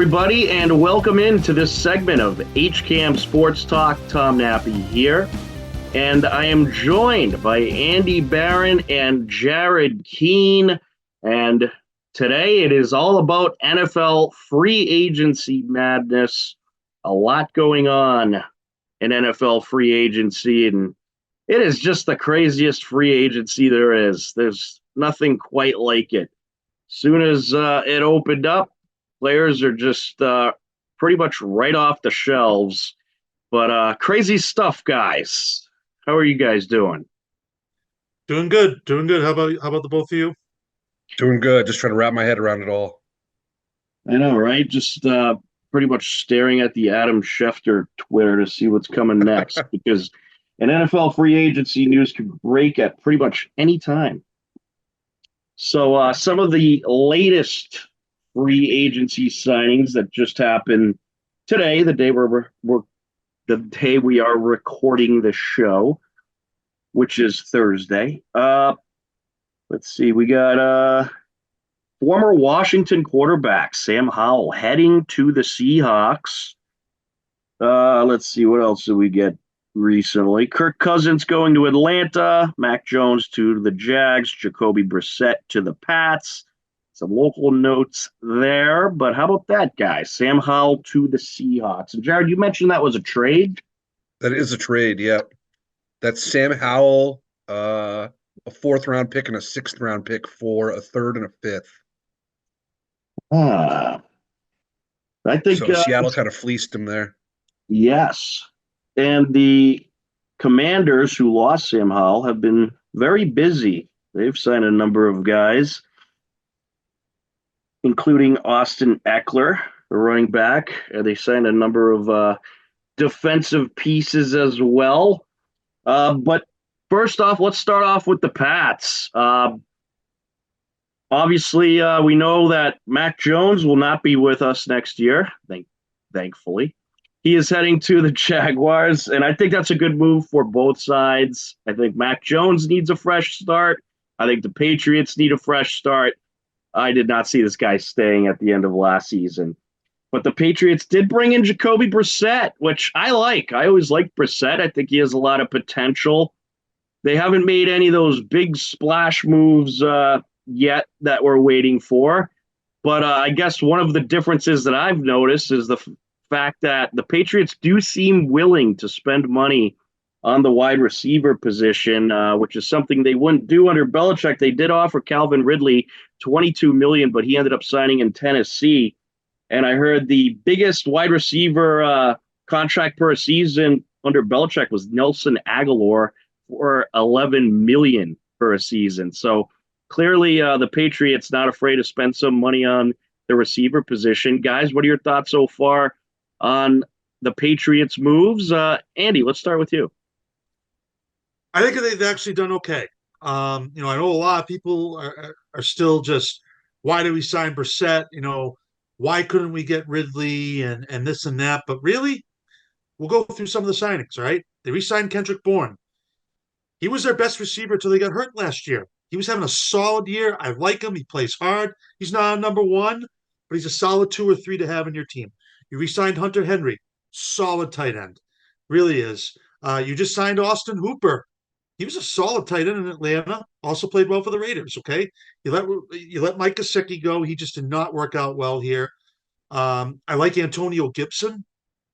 everybody, and welcome into this segment of HCAM Sports Talk. Tom Nappy here, and I am joined by Andy Barron and Jared Keene, and today it is all about NFL free agency madness. A lot going on in NFL free agency, and it is just the craziest free agency there is. There's nothing quite like it. Soon as it opened up, players are just pretty much right off the shelves. But crazy stuff, guys. How are you guys doing? Doing good. How about the both of you? Doing good. Just trying to wrap my head around it all. I know, right? Just pretty much staring at the Adam Schefter Twitter to see what's coming next because an NFL free agency news could break at pretty much any time. So some of the latest free agency signings that just happened today, the day we are recording the show, which is Thursday. Let's see, we got former Washington quarterback Sam Howell heading to the Seahawks. Let's see, what else did we get recently? Kirk Cousins going to Atlanta, Mac Jones to the Jags, Jacoby Brissett to the Pats. Some local notes there, but how about that, guy? Sam Howell to the Seahawks. And Jared, you mentioned that was a trade? That is a trade, yeah. That's Sam Howell, a fourth-round pick and a sixth-round pick for a third and a fifth. I think so Seattle kind of fleeced him there. Yes. And the Commanders, who lost Sam Howell, have been very busy. They've signed a number of guys, including Austin Eckler, the running back. They signed a number of defensive pieces as well. But first off, let's start off with the Pats. Obviously, we know that Mac Jones will not be with us next year, thankfully. He is heading to the Jaguars, and I think that's a good move for both sides. I think Mac Jones needs a fresh start. I think the Patriots need a fresh start. I did not see this guy staying at the end of last season. But the Patriots did bring in Jacoby Brissett, which I like. I always liked Brissett. I think he has a lot of potential. They haven't made any of those big splash moves yet that we're waiting for. But I guess one of the differences that I've noticed is the fact that the Patriots do seem willing to spend money on the wide receiver position, which is something they wouldn't do under Belichick. They did offer Calvin Ridley $22 million, but he ended up signing in Tennessee. And I heard the biggest wide receiver contract per season under Belichick was Nelson Aguilar for $11 million per season. So clearly the Patriots not afraid to spend some money on the receiver position. Guys, what are your thoughts so far on the Patriots moves? Andy, let's start with you. I think they've actually done okay. I know a lot of people are still just, why did we sign Brissett? Why couldn't we get Ridley and this and that? But really, we'll go through some of the signings, all right? They re-signed Kendrick Bourne. He was their best receiver until they got hurt last year. He was having a solid year. I like him. He plays hard. He's not a number one, but he's a solid 2 or 3 to have in your team. You re-signed Hunter Henry, solid tight end. Really is. You just signed Austin Hooper. He was a solid tight end in Atlanta. Also played well for the Raiders. Okay, you let Mike Gesicki go. He just did not work out well here. I like Antonio Gibson.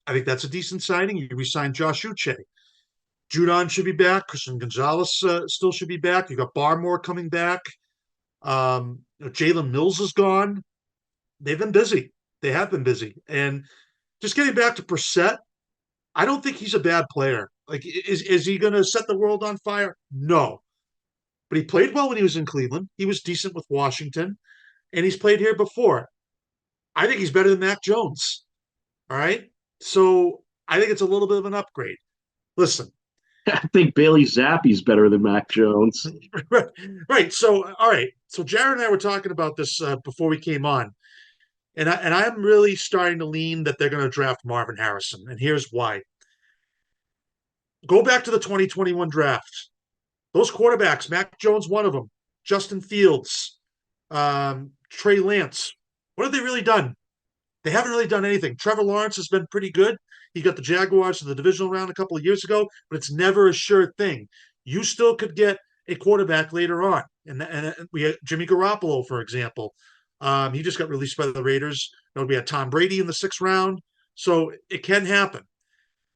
I think that's a decent signing. You re-signed Josh Uche. Judon should be back. Christian Gonzalez still should be back. You got Barmore coming back. Jalen Mills is gone. They've been busy. They have been busy. And just getting back to Brissett, I don't think he's a bad player. Like, is he going to set the world on fire? No. But he played well when he was in Cleveland. He was decent with Washington, and he's played here before. I think he's better than Mac Jones. All right? So I think it's a little bit of an upgrade. Listen. I think Bailey Zappi's better than Mac Jones. Right. So, all right. So Jared and I were talking about this before we came on. And I'm really starting to lean that they're going to draft Marvin Harrison. And here's why. Go back to the 2021 draft. Those quarterbacks, Mac Jones, one of them, Justin Fields, Trey Lance, what have they really done? They haven't really done anything. Trevor Lawrence has been pretty good. He got the Jaguars to the divisional round a couple of years ago, but it's never a sure thing. You still could get a quarterback later on. And we had Jimmy Garoppolo, for example. He just got released by the Raiders. We had Tom Brady in the 6th round. So it can happen.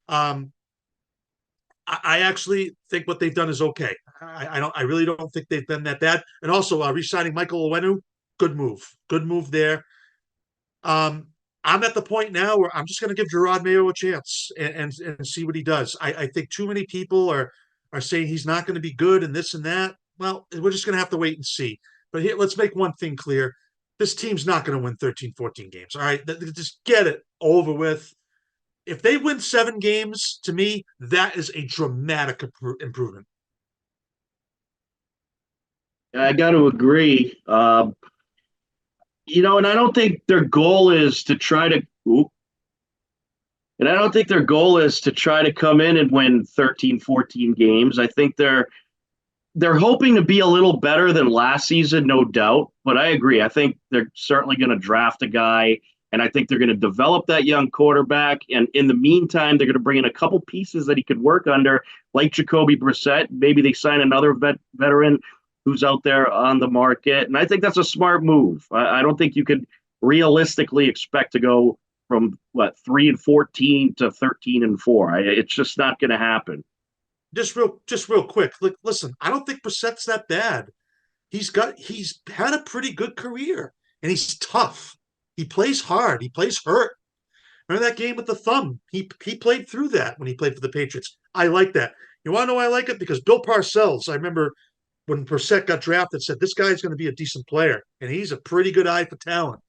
Um, I actually think what they've done is okay. I really don't think they've been that bad. And also re-signing Michael Owenu, good move. Good move there. I'm at the point now where I'm just going to give Gerard Mayo a chance and see what he does. I think too many people are saying he's not going to be good and this and that. Well, we're just going to have to wait and see. But here, let's make one thing clear. This team's not going to win 13, 14 games. All right. Just get it over with. If they win 7 games, to me, that is a dramatic improvement. I got to agree. And I don't think their goal is to try to. And I don't think their goal is to try to come in and win 13, 14 games. I think they're hoping to be a little better than last season, no doubt. But I agree. I think they're certainly going to draft a guy, and I think they're going to develop that young quarterback. And in the meantime, they're going to bring in a couple pieces that he could work under, like Jacoby Brissett. Maybe they sign another veteran who's out there on the market. And I think that's a smart move. I don't think you could realistically expect to go from 3-14 to 13-4. It's just not going to happen. Just real quick. Listen, I don't think Brissett's that bad. He's had a pretty good career, and he's tough. He plays hard. He plays hurt. Remember that game with the thumb? He played through that when he played for the Patriots. I like that. You want to know why I like it? Because Bill Parcells, I remember when Brissett got drafted, said this guy's going to be a decent player, and he's a pretty good eye for talent.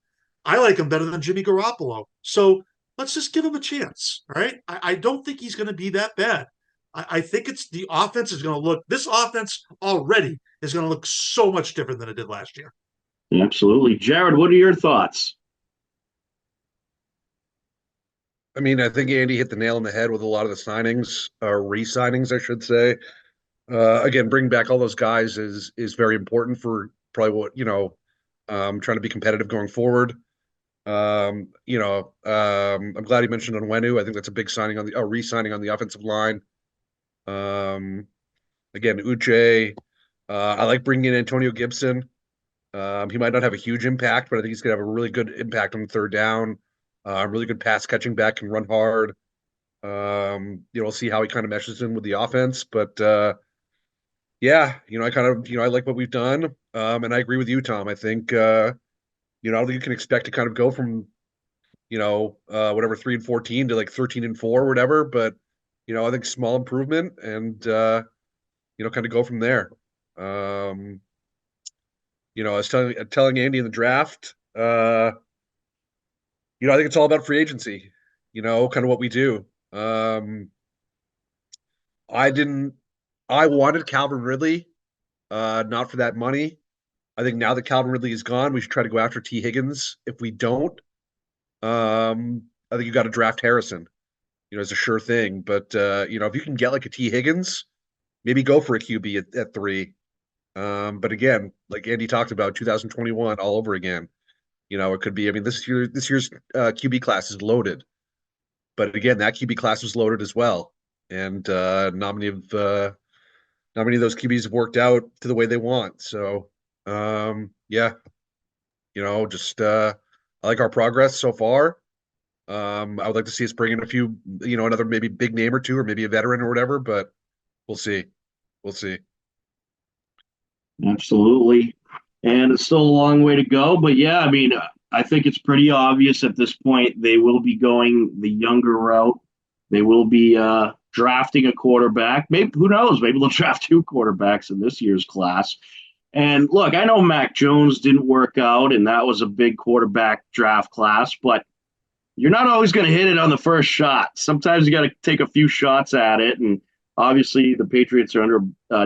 I like him better than Jimmy Garoppolo. So let's just give him a chance. All right. I don't think he's going to be that bad. I think it's the offense is going to look, this offense already is going to look so much different than it did last year. Absolutely. Jared, what are your thoughts? I mean, I think Andy hit the nail on the head with a lot of the signings, re-signings, I should say. Again, bringing back all those guys is very important for probably what, trying to be competitive going forward. I'm glad you mentioned Onwenu. I think that's a big signing on the re-signing on the offensive line. Again, Uche. I like bringing in Antonio Gibson. He might not have a huge impact, but I think he's going to have a really good impact on 3rd down. Really good pass catching back, can run hard. We'll see how he kind of meshes in with the offense, but yeah, I like what we've done. And I agree with you, Tom. I think I don't think you can expect to kind of go from whatever 3-14 to like 13-4 or whatever, but I think small improvement and kind of go from there. I was telling Andy in the draft, I think it's all about free agency, kind of what we do. I wanted Calvin Ridley, not for that money. I think now that Calvin Ridley is gone, we should try to go after T. Higgins. If we don't, I think you got to draft Harrison, as a sure thing. But, if you can get like a T. Higgins, maybe go for a QB at 3. But again, like Andy talked about, 2021 all over again. It could be, this year's QB class is loaded. But again, that QB class was loaded as well. And not many of those QBs have worked out to the way they want. So, yeah, I like our progress so far. I would like to see us bring in a few, another maybe big name or two, or maybe a veteran or whatever, but we'll see. We'll see. Absolutely. And it's still a long way to go. But yeah, I think it's pretty obvious at this point they will be going the younger route. They will be drafting a quarterback. Maybe, who knows? Maybe they'll draft 2 quarterbacks in this year's class. And look, I know Mac Jones didn't work out, and that was a big quarterback draft class, but you're not always going to hit it on the first shot. Sometimes you got to take a few shots at it. And obviously the Patriots are under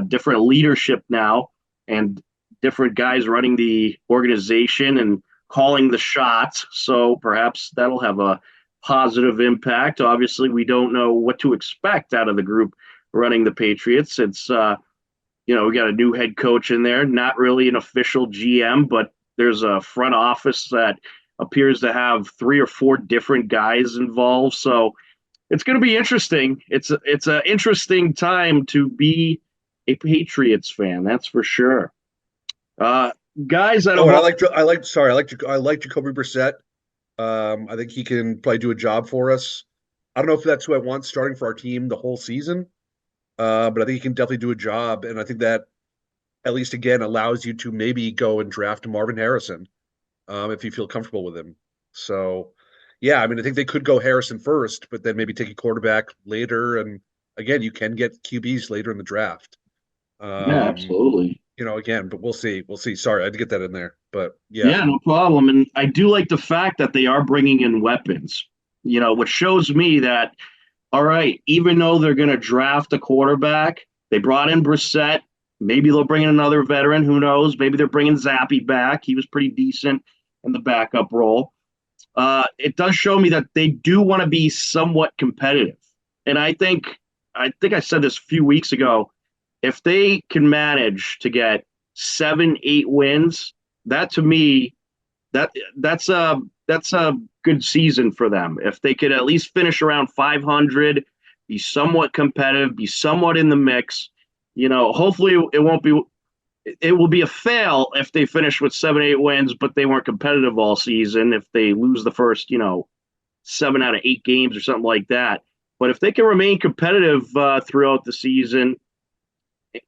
different leadership now and different guys running the organization and calling the shots. So perhaps that'll have a positive impact. Obviously, we don't know what to expect out of the group running the Patriots. It's, we got a new head coach in there, not really an official GM, but there's a front office that appears to have 3 or 4 different guys involved. So it's going to be interesting. It's an interesting time to be a Patriots fan. That's for sure. Uh, Guys that Oh, have and all, I like Jacoby Brissett. I think he can probably do a job for us. I don't know if that's who I want starting for our team the whole season, but I think he can definitely do a job, and I think that at least again allows you to maybe go and draft Marvin Harrison if you feel comfortable with him. So, yeah, I mean, I think they could go Harrison first, but then maybe take a quarterback later, and again, you can get QBs later in the draft. yeah, Um, absolutely. again, but we'll see. We'll see. Sorry, I had to get that in there, but yeah, Yeah, no problem. And I do like the fact that they are bringing in weapons, which shows me that, all right, even though they're going to draft a quarterback, they brought in Brissett. Maybe they'll bring in another veteran. Who knows? Maybe they're bringing Zappy back. He was pretty decent in the backup role. It does show me that they do want to be somewhat competitive. And I think I said this a few weeks ago. If they can manage to get 7, 8 wins, that to me, that that's a good season for them. If they could at least finish around 500, be somewhat competitive, be somewhat in the mix, hopefully it will be a fail if they finish with 7, 8 wins, but they weren't competitive all season. If they lose the first, 7 out of 8 games or something like that. But if they can remain competitive throughout the season,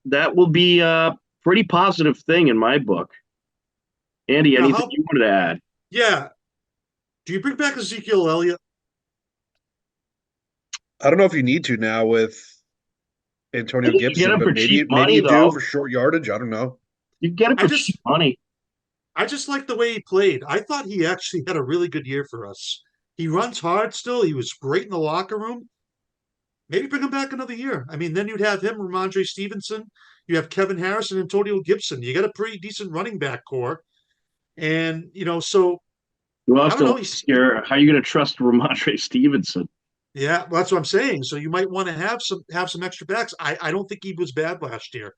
that will be a pretty positive thing in my book. Andy, Now, anything you wanted to add? yeah, do you bring back Ezekiel Elliott? I don't know if you need to now with I Antonio think you get Gibson, him but for cheap maybe money, you do though. for short yardage. I don't know. You get him I for cheap just money. I just like the way he played. I thought he actually had a really good year for us. He runs hard still. He was great in the locker room. Maybe bring him back another year. I mean, then you'd have him, Ramondre Stevenson. You have Kevin Harris and Antonio Gibson. You got a pretty decent running back core. And, so Who I else don't know. to scare? How are you going to trust Ramondre Stevenson? Yeah, well, that's what I'm saying. So you might want to have some extra backs. I don't think he was bad last year.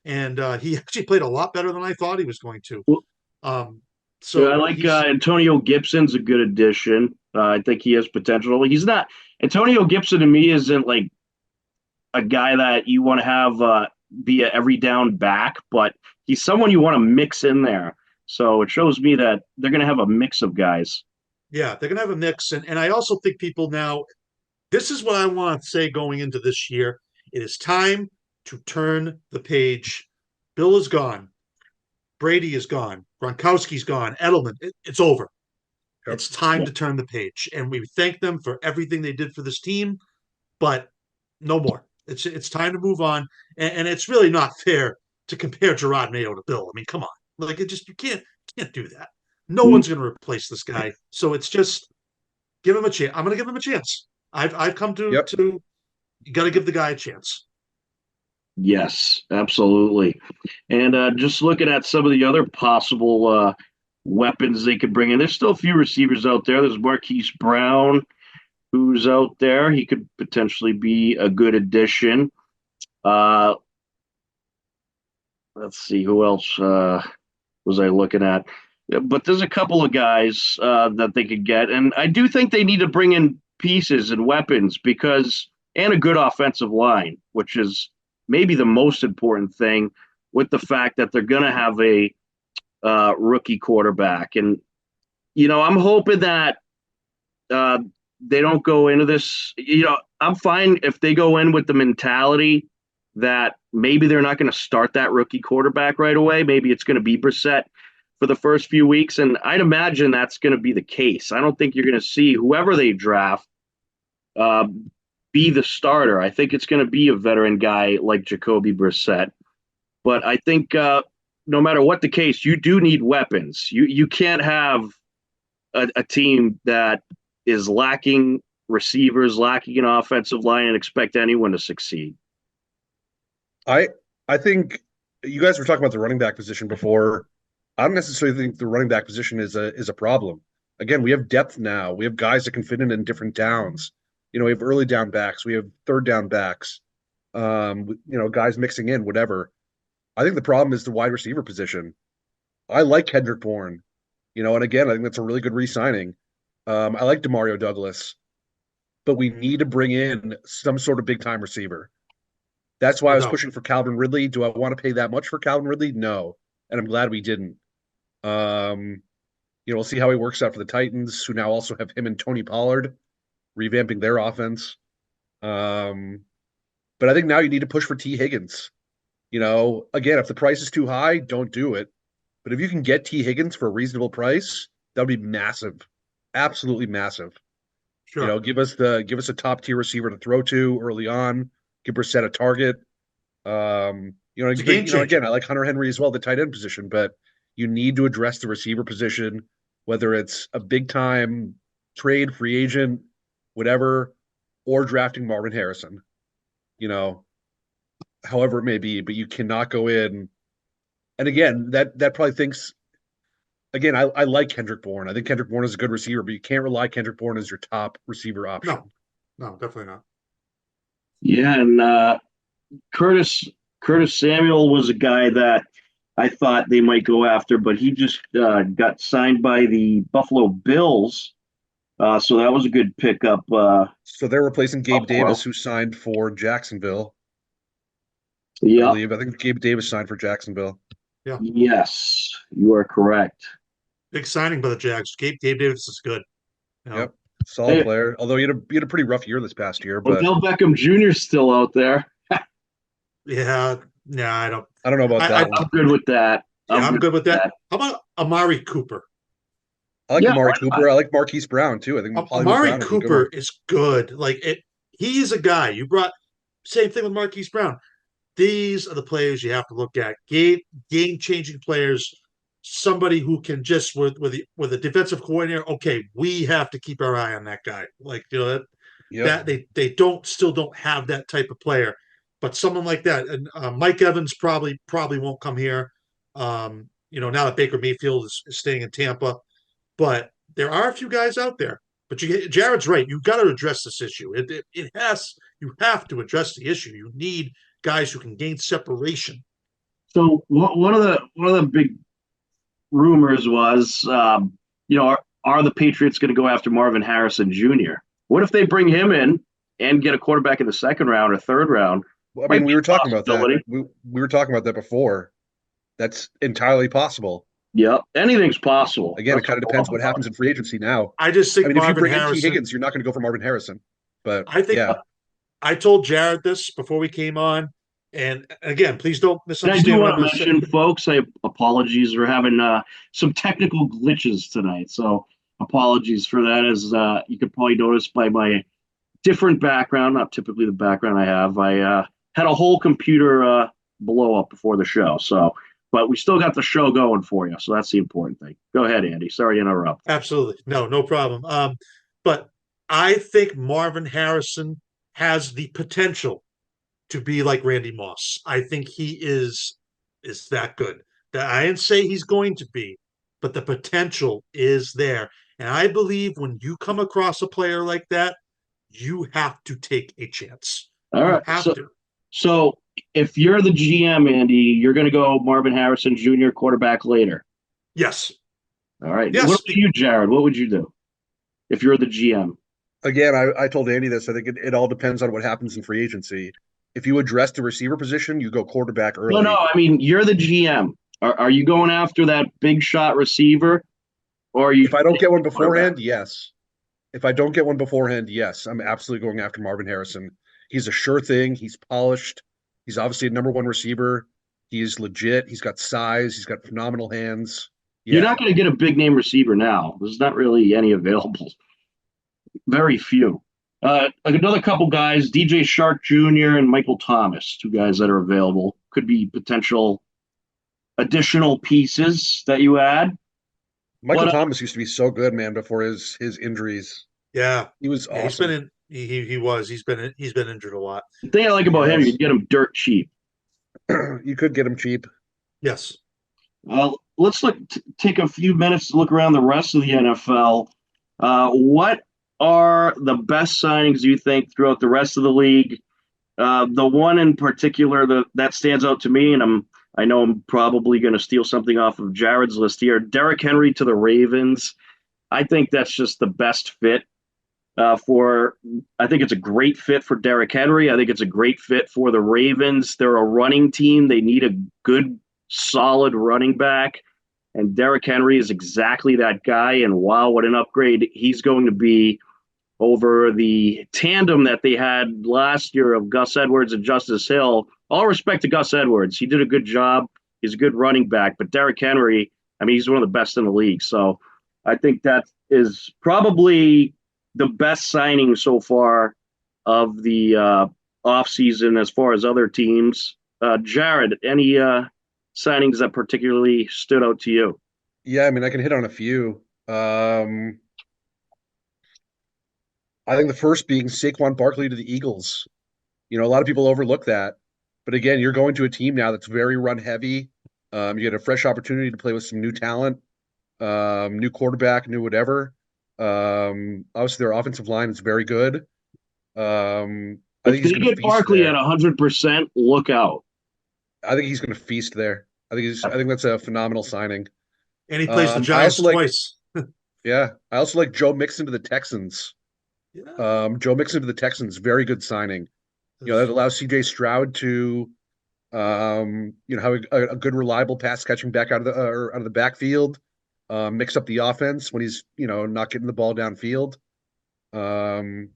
And he actually played a lot better than I thought he was going to. Well, Um, I so like he's Antonio Gibson's a good addition. I think he has potential. He's not Antonio Gibson to me isn't like a guy that you want to have be a every down back, but he's someone you want to mix in there. So it shows me that they're going to have a mix of guys. yeah, they're gonna have a mix. And I also think people now, this is what I want to say going into this year. It is time to turn the page. Bill is gone. Brady is gone. Gronkowski's gone. Edelman, it's over. Yep. It's time Yeah. to turn the page. And we thank them for everything they did for this team, but no more. It's time to move on. And it's really not fair to compare Gerard Mayo to Bill. I mean, come on. Like it just you can't do that. No Mm, one's gonna replace this guy. So it's just give him a chance. I'm gonna give him a chance. I've come to Yep. you gotta give the guy a chance. yes, absolutely. And just looking at some of the other possible weapons they could bring in, there's still a few receivers out there. There's Marquise Brown, who's out there. He could potentially be a good addition. Uh, let's see who else was I looking at. Yeah, but there's a couple of guys that they could get, and I do think they need to bring in pieces and weapons and a good offensive line, which is maybe the most important thing. With the fact that they're going to have a rookie quarterback, and I'm hoping that uh, they don't go into this. I'm fine if they go in with the mentality that maybe they're not going to start that rookie quarterback right away. Maybe it's going to be Brissett for the first few weeks, and I'd imagine that's going to be the case. I don't think you're going to see whoever they draft uh, be the starter. I think it's going to be a veteran guy like Jacoby Brissett. But I think no matter what the case, you do need weapons. You can't have a team that is lacking receivers, lacking an offensive line, and expect anyone to succeed. I I think you guys were talking about the running back position before. I don't necessarily think the running back position is a problem. Again, we have depth now. We have guys that can fit in different downs. We have early down backs. We have third down backs. Guys mixing in whatever. I think the problem is the wide receiver position. I like Kendrick Bourne. And again, I think that's a really good re-signing. I like Demario Douglas, but we need to bring in some sort of big-time receiver. That's why No I was doubt. pushing for Calvin Ridley. Do I want to pay that much for Calvin Ridley? No, and I'm glad we didn't. Um, we'll see how he works out for the Titans, who now also have him and Tony Pollard revamping their offense. But I think now you need to push for T. Higgins. Again, if the price is too high, don't do it. But if you can get T. Higgins for a reasonable price, that would be massive, absolutely massive. Sure. Give us a top tier receiver to throw to early on. Give Brissett a target. It's a game changer. Again, I like Hunter Henry as well, the tight end position, but you need to address the receiver position, whether it's a big time trade, free agent, whatever, or drafting Marvin Harrison. However it may be, but you cannot go in. And again, that probably thinks. Again, I like Kendrick Bourne. I think Kendrick Bourne is a good receiver, but you can't rely Kendrick Bourne as your top receiver option. No, definitely not. Yeah, and Curtis Samuel was a guy that I thought they might go after, but he just got signed by the Buffalo Bills. So that was a good pickup. So they're replacing Gabe Buffalo. Davis, who signed for Jacksonville. I Yeah. believe. I think Gabe Davis signed for Jacksonville. Yeah. Yes, you are correct. Big signing by the Jags. Gabe Davis is good. Yep. Solid Hey. player. Although he had a pretty rough year this past year. But Odell Beckham Jr. is still out there. Yeah. I don't. I don't know about that one. I'm good with that. I'm good with that. How about Amari Cooper? I like Amari Cooper. I like Marquise Brown too. I think Amari Cooper is good. He's a guy you brought. Same thing with Marquise Brown. These are the players you have to look at. Game changing players. Somebody who can just with a defensive coordinator. Okay, we have to keep our eye on that guy. That they still don't have that type of player. But someone like that, and Mike Evans probably won't come here. Now that Baker Mayfield is staying in Tampa, but there are a few guys out there. But Jared's right. You've got to address this issue. You have to address the issue. You need guys who can gain separation. So one of the big rumors was, are the Patriots going to go after Marvin Harrison Jr.? What if they bring him in and get a quarterback in the second round or third round? Well, I mean, we were talking about that. We were talking about that before. That's entirely possible. Yep, anything's possible. Again, it kind of depends what happens in free agency now. I just think if you bring in T. Higgins, you're not going to go for Marvin Harrison. But I think I told Jared this before we came on, and again, please don't misunderstand. And I do want to mention, folks, apologies for having some technical glitches tonight. So apologies for that, as you could probably notice by my different background, not typically the background I have. I had a whole computer blow up before the show. But we still got the show going for you. So that's the important thing. Go ahead, Andy. Sorry to interrupt. Absolutely. No problem. But I think Marvin Harrison has the potential to be like Randy Moss. I think he is that good. I didn't say he's going to be, but the potential is there. And I believe when you come across a player like that, you have to take a chance. All right. So if you're the GM, Andy, you're going to go Marvin Harrison Jr. quarterback later. Yes. All right. Yes. What about you, Jared? What would you do if you're the GM? Again, I told Andy this. I think it all depends on what happens in free agency. If you address the receiver position, you go quarterback early. No. I mean, you're the GM. Are you going after that big shot receiver? Or if I don't get one beforehand, yes. If I don't get one beforehand, yes. I'm absolutely going after Marvin Harrison. He's a sure thing. He's polished. He's obviously a number one receiver. He is legit. He's got size. He's got phenomenal hands. Yeah. You're not going to get a big name receiver now. There's not really any available. Very few. Another couple guys, DJ Shark Jr. and Michael Thomas, two guys that are available. Could be potential additional pieces that you add. Michael Thomas used to be so good, man, before his injuries. Yeah. He was awesome. He's been in. He was. He's been injured a lot. The thing I like about him, you can get him dirt cheap. You could get him cheap. Yes. Let's take a few minutes to look around the rest of the NFL. What are the best signings you think throughout the rest of the league? The one in particular that stands out to me, and I'm I know I'm probably going to steal something off of Jared's list here. Derrick Henry to the Ravens. I think that's just the best fit for. I think it's a great fit for Derrick Henry. I think it's a great fit for the Ravens. They're a running team. They need a good, solid running back. And Derrick Henry is exactly that guy. And wow, what an upgrade he's going to be over the tandem that they had last year of Gus Edwards and Justice Hill. All respect to Gus Edwards. He did a good job. He's a good running back. But Derrick Henry, I mean, he's one of the best in the league. So I think that is probably the best signing so far of the offseason as far as other teams. Jared, any signings that particularly stood out to you? Yeah, I mean, I can hit on a few. I think the first being Saquon Barkley to the Eagles. You know, a lot of people overlook that. But again, you're going to a team now that's very run heavy. You get a fresh opportunity to play with some new talent, new quarterback, new whatever. Obviously, their offensive line is very good. I think If he's they going to get feast Barkley there. at 100%, look out. I think he's going to feast there. I think that's a phenomenal signing. And he plays the I Giants also like, twice. yeah, I also like Joe Mixon to the Texans. Yeah. Joe Mixon to the Texans, very good signing. You know, that allows CJ Stroud to, have a good, reliable pass catching back out of the backfield, mix up the offense when he's, not getting the ball downfield. Um,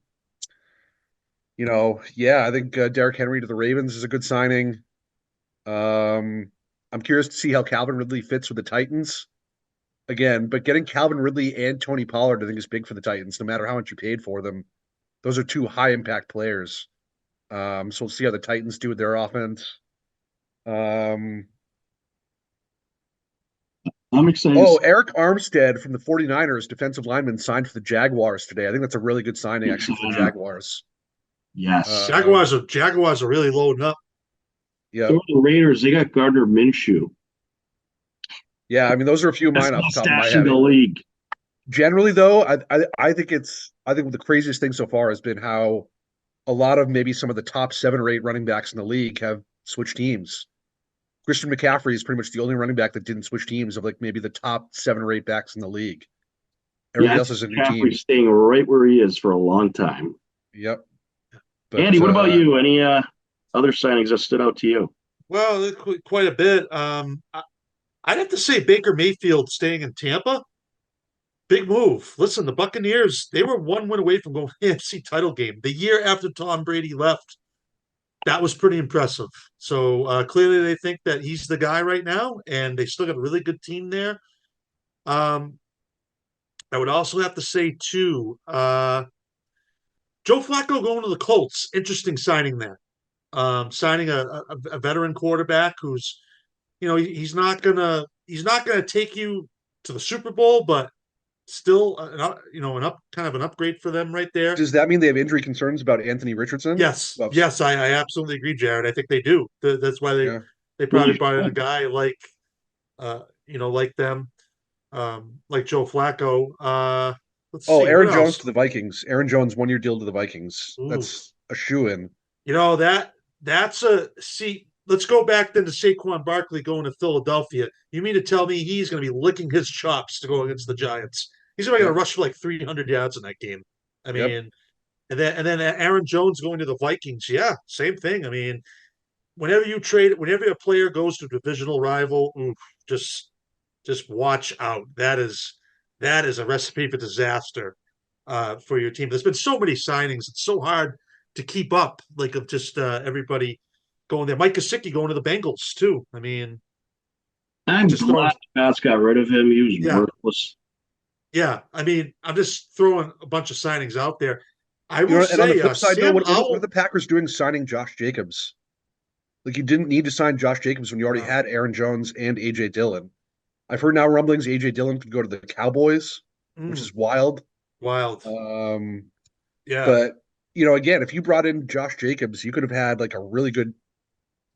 yeah, I think Derrick Henry to the Ravens is a good signing. I'm curious to see how Calvin Ridley fits with the Titans again, but getting Calvin Ridley and Tony Pollard, I think, is big for the Titans, no matter how much you paid for them. Those are two high impact players. So we'll see how the Titans do with their offense. I'm excited. Eric Armstead from the 49ers, defensive lineman, signed for the Jaguars today. I think that's a really good signing, actually, for the Jaguars. Yes. Jaguars are really loading up. Yeah. So are the Raiders, they got Gardner Minshew. Yeah, I mean, those are a few of mine off the top of my Stash head. in the league. Generally, though, I think the craziest thing so far has been how a lot of maybe some of the top 7 or 8 running backs in the league have switched teams. Christian McCaffrey is pretty much the only running back that didn't switch teams of like maybe the top 7 or 8 backs in the league. Everybody else is a new team. Staying right where he is for a long time. Yep. But, Andy, what about you? Any other signings that stood out to you? Well, quite a bit. I'd have to say Baker Mayfield staying in Tampa. Big move. Listen, the Buccaneers, they were 1 win away from going to the AFC title game the year after Tom Brady left. That was pretty impressive. So clearly they think that he's the guy right now, and they still got a really good team there. I would also have to say, too, Joe Flacco going to the Colts. Interesting signing there. Signing a veteran quarterback who's, he's not gonna take you to the Super Bowl, but still, kind of an upgrade for them right there. does that mean they have injury concerns about Anthony Richardson? Yes, yes, I absolutely agree, Jared. I think they do. That's why they probably brought in a guy like, like them, like Joe Flacco. Let's see. Aaron Jones to the Vikings. Aaron Jones 1-year deal to the Vikings. Ooh. That's a shoo-in. That's let's go back then to Saquon Barkley going to Philadelphia. You mean to tell me he's going to be licking his chops to go against the Giants? He's going to rush for like 300 yards in that game. I mean, and then Aaron Jones going to the Vikings. Yeah, same thing. I mean, whenever a player goes to a divisional rival, just watch out. That is a recipe for disaster for your team. There's been so many signings. It's so hard to keep up, like of just everybody going there. Mike Gesicki going to the Bengals too. I mean, I'm glad the Pats got rid of him. He was worthless. Yeah, I mean, I'm just throwing a bunch of signings out there. I will say, and on the flip side, Sam what are the Packers doing signing Josh Jacobs? Like, you didn't need to sign Josh Jacobs when you already had Aaron Jones and AJ Dillon. I've heard now rumblings AJ Dillon could go to the Cowboys, which is wild. Wild. Yeah. But, again, if you brought in Josh Jacobs, you could have had like a really good,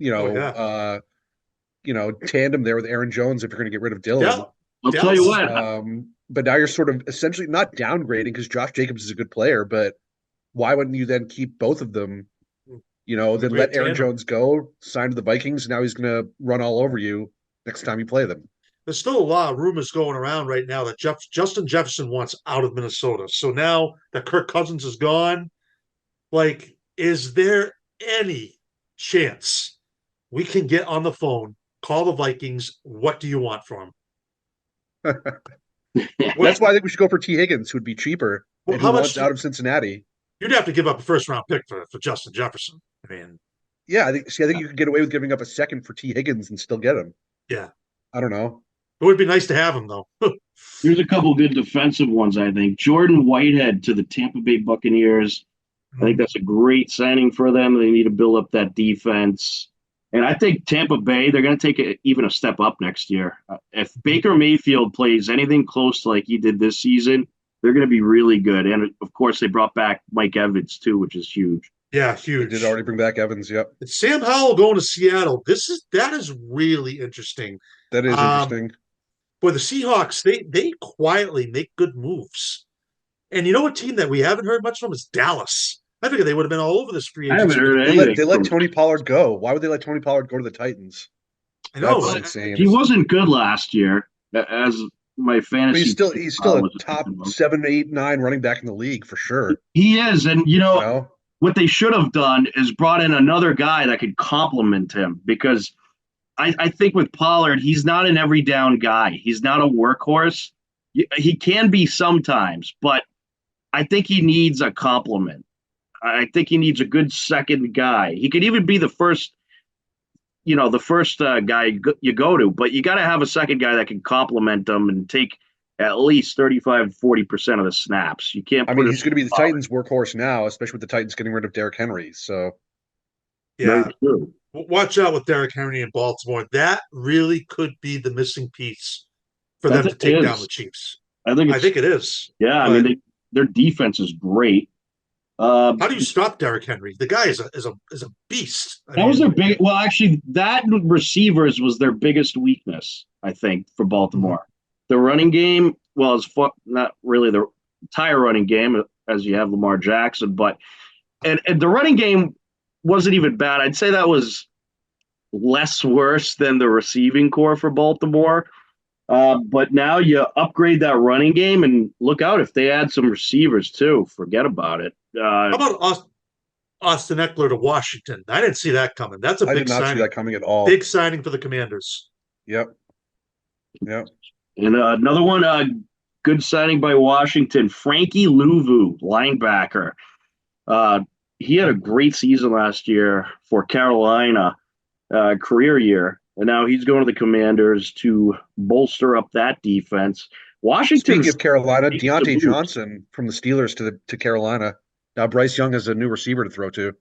tandem there with Aaron Jones if you're going to get rid of Dillon. Yeah. I'll tell you what. But now you're sort of essentially not downgrading because Josh Jacobs is a good player, but why wouldn't you then keep both of them Then Great let Aaron tandem. Jones go, sign to the Vikings. Now he's going to run all over you next time you play them. There's still a lot of rumors going around right now that Justin Jefferson wants out of Minnesota. So now that Kirk Cousins is gone, like, is there any chance we can get on the phone, call the Vikings? What do you want from them? That's why I think we should go for T. Higgins, who would be cheaper Well, and who how much wants out of Cincinnati. you'd have to give up a first round pick for Justin Jefferson? I mean, Yeah, I think you could get away with giving up a second for T. Higgins and still get him. yeah, I don't know. it would be nice to have him though. Here's a couple good defensive ones, I think. Jordan Whitehead to the Tampa Bay Buccaneers. I think that's a great signing for them. They need to build up that defense. And I think Tampa Bay, they're going to take even a step up next year. If Baker Mayfield plays anything close to like he did this season, they're going to be really good. And of course, they brought back Mike Evans too, which is huge. Yeah, They huge. did already bring back Evans. Yep, And Sam Howell going to Seattle. That is really interesting. that is interesting. Boy, the Seahawks, they quietly make good moves. And you know what team that we haven't heard much from is Dallas. I figured they would have been all over this free I agency. haven't heard They anything. let Tony Pollard go. Why would they let Tony Pollard go to the Titans? I know. That's insane. He wasn't good last year, as my But fantasy. he's still a was top thinking of. 7, 8, 9 running back in the league for sure. He is, and You know, what they should have done is brought in another guy that could complement him because I think with Pollard, he's not an every down guy. He's not a workhorse. He can be sometimes, but I think he needs a complement. I think he needs a good second guy. He could even be the first guy you go to, but you got to have a second guy that can complement them and take at least 35-40% of the snaps. You can't. I mean, he's going to be the Titans' workhorse now, especially with the Titans getting rid of Derrick Henry. So Yeah. Very true. Watch out with Derrick Henry in Baltimore. That really could be the missing piece for I them to think take it down is. the Chiefs. I think I think it is. Yeah, I But mean their defense is great. how do you stop Derrick Henry? The guy is a beast. That was their big. Well, actually, that receivers was their biggest weakness, I think, for Baltimore. The running game, well, it's not really the entire running game, as you have Lamar Jackson, but and the running game wasn't even bad. I'd say that was less worse than the receiving core for Baltimore. But now you upgrade that running game and look out if they add some receivers too. Forget about it. How about Austin Eckler to Washington? I didn't see that coming. That's a I big did not see signing. that coming at all. Big signing for the Commanders. Yep. And another one, good signing by Washington, Frankie Louvu, linebacker. He had a great season last year for Carolina, career year, and now he's going to the Commanders to bolster up that defense. Washington. Speaking of Carolina, Deontay Johnson from the Steelers to Carolina. Now Bryce Young has a new receiver to throw to.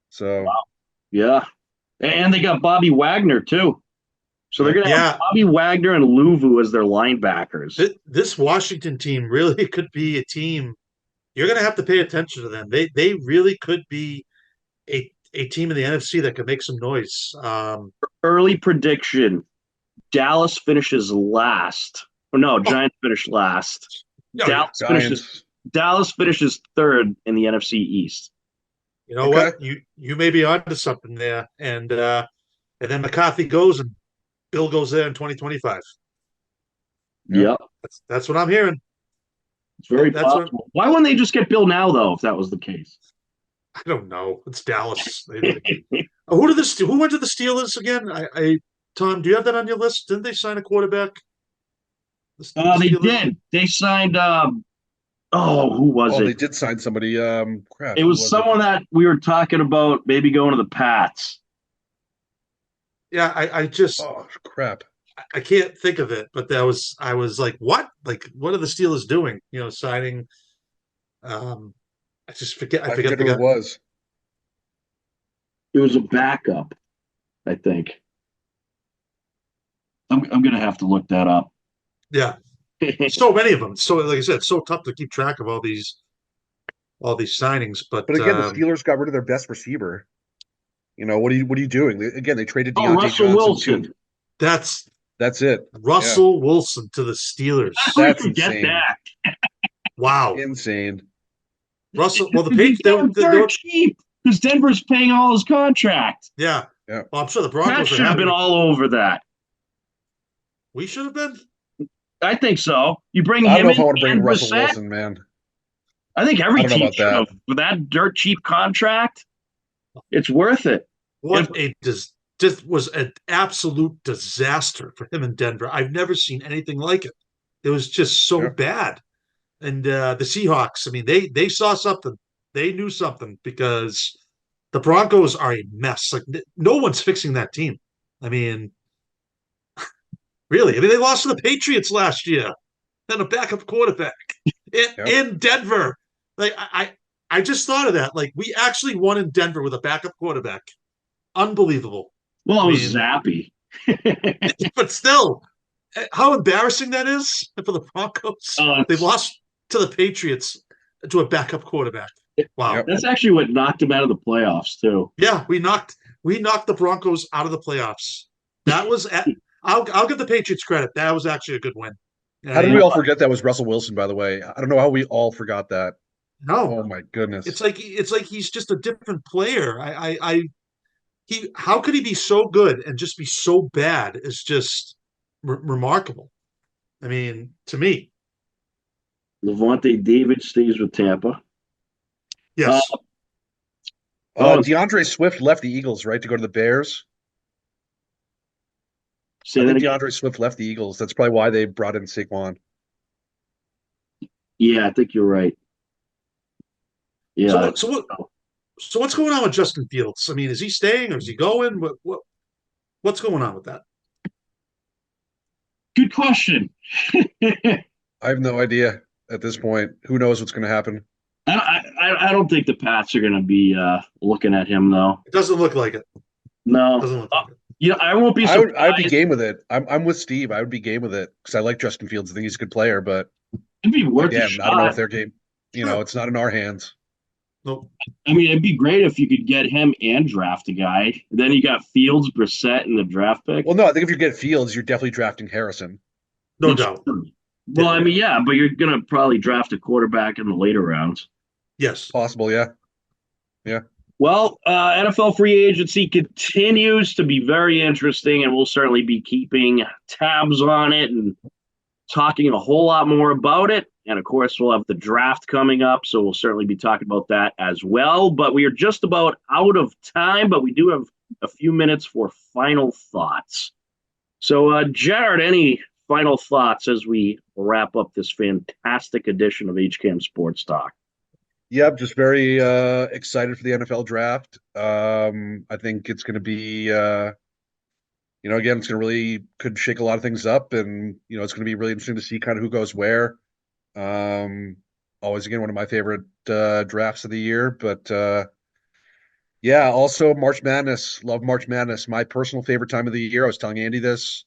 So wow. Yeah, and they got Bobby Wagner too. So they're going to have Bobby Wagner and Louvu as their linebackers. This Washington team really could be a team. You're going to have to pay attention to them. They really could be a team in the NFC that could make some noise. Early prediction: Dallas finishes last. Oh, no, Giants finish last. Dallas finishes third in the NFC East. You know what? You may be onto something there, and then McCarthy goes and Bill goes there in 2025. Yep. That's what I'm hearing. It's very possible. Why wouldn't they just get Bill now, though, if that was the case? I don't know. It's Dallas. Who went to the Steelers again? Tom, do you have that on your list? Didn't they sign a quarterback? They did. They signed who was it? They did sign somebody. Crap. It was someone that we were talking about maybe going to the Pats. Yeah, I just crap. I can't think of it, but I was like, what? Like, what are the Steelers doing? Signing. I just forget. I forget who it was. It was a backup, I think. I'm gonna have to look that up. Yeah, so many of them. So, like I said, it's so tough to keep track of all these signings. But again, the Steelers got rid of their best receiver. What are you doing? Again, they traded Deontay Russell Johnson Wilson. too. That's it. Russell Wilson to the Steelers. That's forget insane. that. Wow, insane. Russell. Well, the Patriots they were cheap. because Denver's paying all his contract. Yeah. Yeah. Well, I'm sure the Pat Broncos are should have happy. been all over that. We should have been. I think so. You bring I don't him know if I in want to bring and Russell Brissett. Wilson, man. I think I every don't know team about should that. have. For that dirt cheap contract, it's worth it. What just was an absolute disaster for him in Denver. I've never seen anything like it. It was just so Yeah. bad. And the Seahawks, I mean, they saw something. They knew something because the Broncos are a mess. Like no one's fixing that team. I mean, really. I mean, they lost to the Patriots last year and a backup quarterback Yep. in Denver. Like I just thought of that. Like we actually won in Denver with a backup quarterback. Unbelievable. Well, I it was mean, Zappy. but still, how embarrassing that is for the Broncos. They It's- lost to the Patriots to a backup quarterback. Wow. Yep. that's actually what knocked him out of the playoffs too. Yeah, we knocked the Broncos out of the playoffs. That was I'll give the Patriots credit. That was actually a good win. How did we all forget that was Russell Wilson, by the way? I don't know how we all forgot that. No, Oh my goodness. it's like he's just a different player. How could he be so good and just be so bad is just remarkable. I mean, to me, Levante David stays with Tampa. yes. DeAndre Swift left the Eagles, right, to go to the Bears. Say I that think again? DeAndre Swift left the Eagles. That's probably why they brought in Saquon. Yeah, I think you're right. Yeah. So what's going on with Justin Fields? I mean, is he staying or is he going? What's going on with that? Good question. I have no idea at this point. Who knows what's going to happen? I don't think the Pats are going to be looking at him though. It doesn't look like it. No. Doesn't look like it. Yeah, I won't be surprised. I'd be game with it. I'm with Steve. I would be game with it because I like Justin Fields. I think he's a good player, but It'd be worth a again, shot. I don't know if their game. Sure. It's not in our hands. Nope. I mean, it'd be great if you could get him and draft a guy. Then you got Fields, Brissett, and the draft pick. Well, no, I think if you get Fields, you're definitely drafting Harrison. No doubt. Well, I mean, yeah, but you're going to probably draft a quarterback in the later rounds. Yes. Possible, yeah. Yeah. Well, NFL free agency continues to be very interesting, and we'll certainly be keeping tabs on it and talking a whole lot more about it. And of course, we'll have the draft coming up, so we'll certainly be talking about that as well. But we are just about out of time, but we do have a few minutes for final thoughts. So, Jared, any final thoughts as we wrap up this fantastic edition of HCAM Sports Talk? Yeah, I'm just very excited for the NFL draft. I think it's going to be, again, it's going to really could shake a lot of things up, and it's going to be really interesting to see kind of who goes where. Always, again, one of my favorite drafts of the year. But yeah, also March Madness. Love March Madness. My personal favorite time of the year. I was telling Andy this.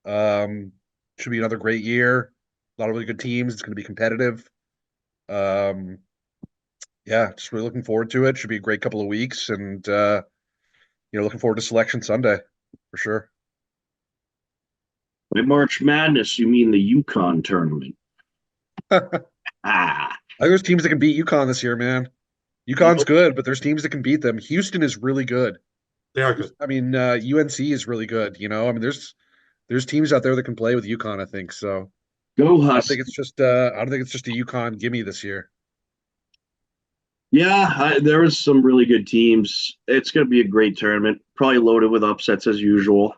Should be another great year. A lot of really good teams. It's going to be competitive. Yeah, just really looking forward to it. Should be a great couple of weeks, and looking forward to Selection Sunday for sure. By March Madness, you mean the Yukon tournament? I think there's teams that can beat UConn this year, man. UConn's good, but there's teams that can beat them. Houston is really good. They are good. I mean, UNC is really good. I mean, there's teams out there that can play with UConn. I think so. Go I don't Huskies. think it's just a UConn gimme this year. Yeah, there was some really good teams. It's going to be a great tournament, probably loaded with upsets as usual.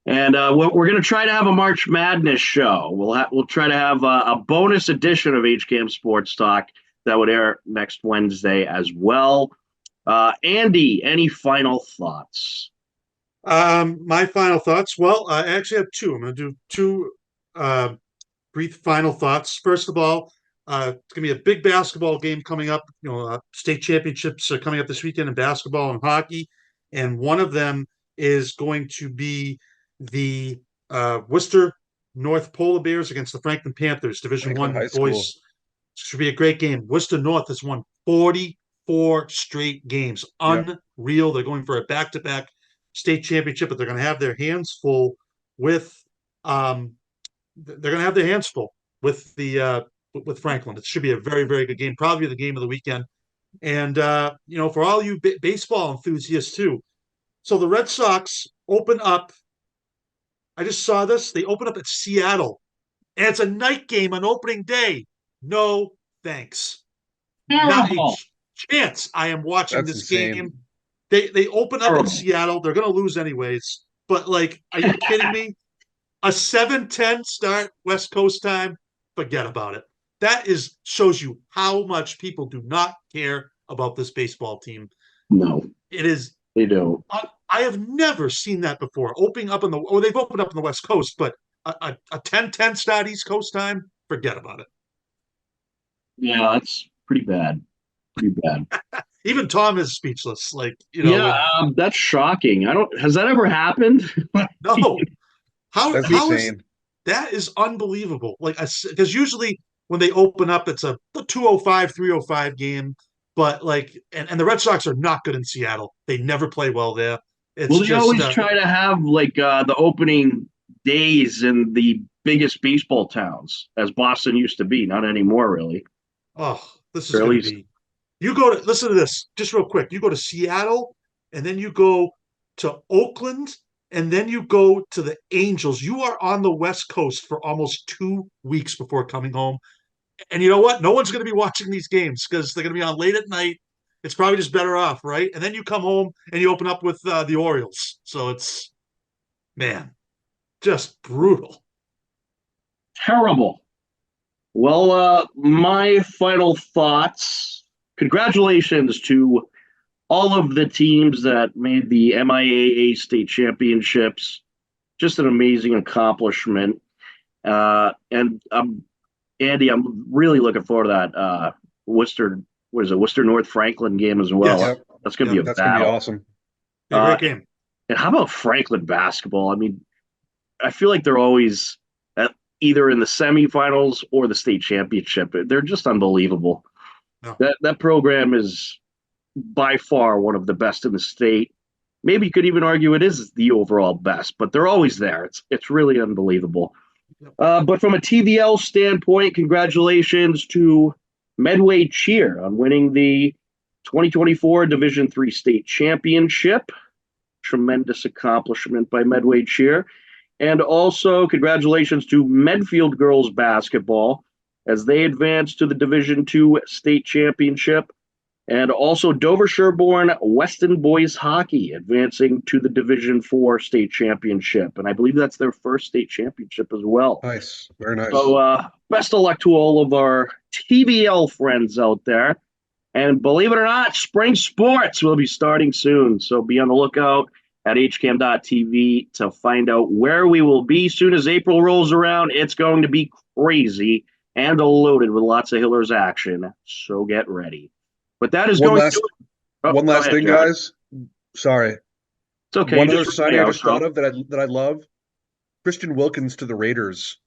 And we're going to try to have a March Madness show. We'll try to have a bonus edition of HCAM Sports Talk that would air next Wednesday as well. Andy, any final thoughts? My final thoughts. Well, I actually have two. I'm going to do two brief final thoughts. First of all, it's going to be a big basketball game coming up. State championships are coming up this weekend in basketball and hockey, and one of them is going to be the Worcester North Polar Bears against the Franklin Panthers, Division Franklin One High School. boys. Should be a great game. Worcester North has won 44 straight games. Unreal. They're going for a back-to-back state championship, but they're going to have their hands full with with Franklin. It should be a very, very good game. Probably the game of the weekend. And, for all you baseball enthusiasts too. So the Red Sox open up. I just saw this. They open up at Seattle, and it's a night game on opening day. No thanks. Not a Terrible. chance I am watching That's this insane. game. They open up in Terrible. Seattle. They're going to lose anyways. But, like, are you kidding me? A 7:10 start West Coast time? Forget about it. That shows you how much people do not care about this baseball team. No, It is. they don't. I have never seen that before. Opening up they've opened up on the West Coast, but a 10:10 start East Coast time? Forget about it. Yeah, that's pretty bad. Pretty bad. Even Tom is speechless. Like, Yeah, that's shocking. I don't. Has that ever happened? no. That's How is insane. that is unbelievable. Like, because usually when they open up, it's a 2:05, 3:05 game. But, like, and the Red Sox are not good in Seattle. They never play well there. It's Well, they just always try to have like the opening days in the biggest baseball towns, as Boston used to be. Not anymore, really. oh, this is Or at going to least be. You go to listen to this just real quick. You go to Seattle, and then you go to Oakland, and then you go to the Angels. You are on the West Coast for almost 2 weeks before coming home. And you know what? No one's going to be watching these games because they're going to be on late at night. It's probably just better off, right? And then you come home and you open up with the Orioles. So it's, man, just brutal. terrible. Well, my final thoughts. Congratulations to all of the teams that made the MIAA state championships. Just an amazing accomplishment. And Andy, I'm really looking forward to that Worcester, what is it, Worcester North Franklin game as well. Yes. Yep. That's going to be a That's gonna be battle. awesome. Yeah, great game. And how about Franklin basketball? I mean, I feel like they're always either in the semifinals or the state championship. They're just unbelievable. No. That program is by far one of the best in the state. Maybe you could even argue it is the overall best, but they're always there. It's really unbelievable. But from a TVL standpoint, congratulations to Medway Cheer on winning the 2024 Division III state championship. Tremendous accomplishment by Medway Cheer. And also, congratulations to Medfield girls basketball as they advance to the Division II state championship. And also, Dover Sherborne Weston boys hockey advancing to the Division IV state championship. And I believe that's their first state championship as well. Nice. Very nice. So, best of luck to all of our TBL friends out there. And believe it or not, spring sports will be starting soon. So be on the lookout at hcam.tv to find out where we will be soon as April rolls around. It's going to be crazy and loaded with lots of Hillers action. So get ready. But that is One going last, to one last ahead, thing, John. guys. Sorry. It's okay. One other Just signing I read just out, thought of that I love. Christian Wilkins to the Raiders.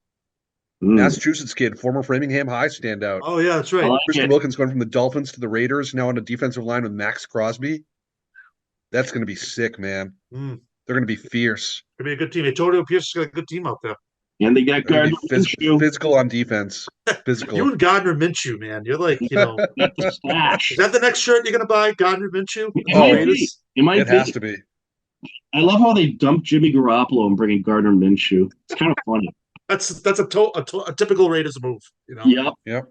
Mm, Massachusetts kid, former Framingham High standout. Oh, yeah, that's I right. like Christian it. Wilkins going from the Dolphins to the Raiders, now on a defensive line with Max Crosby. That's going to be sick, man. Mm. They're going to be fierce. It'll be a good team. Antonio Pierce's got a good team out there. And they got They're going Gardner to be Minshew. physical on defense. Physical. You and Gardner Minshew, man. You're like, Got the stash. is that the next shirt you're going to buy? Gardner Minshew? It Oh, might be. It might It be. has to be. I love how they dumped Jimmy Garoppolo and bringing Gardner Minshew. It's kind of funny. That's a typical Raiders move, Yep. Yep.